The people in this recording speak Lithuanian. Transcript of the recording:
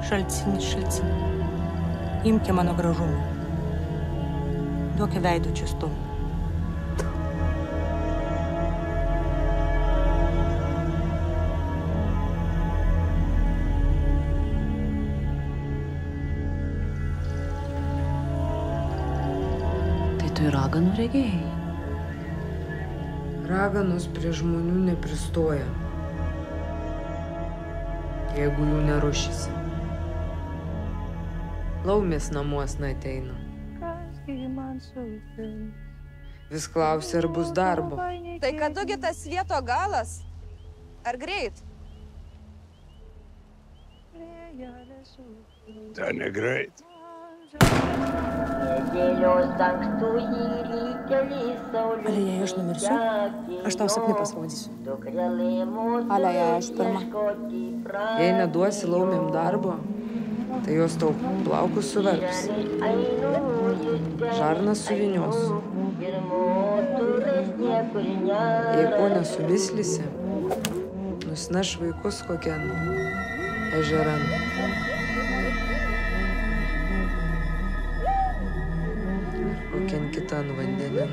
Šalcini. Imki mano gražumą. Duoki veidų čiastumą. Tai tu ir raganų regėjai? Raganos prie žmonių nepristoja, jeigu jų nerušysi. Laumės namuos neateina. Vis klausia, ar bus darbo. Tai kadugi tas svieto galas? Ar greit? Da negreit. Ale jei aš numirsiu, aš tau sapne pasirodysiu. Ale jei aš pirma. Jei neduosi laumėm darbo, tai jos tau plaukus suverps. Žarnas suvynios. Jei ko nesumislysi, nusineš vaikus kokian ežeran. Kokian kitan vandenin.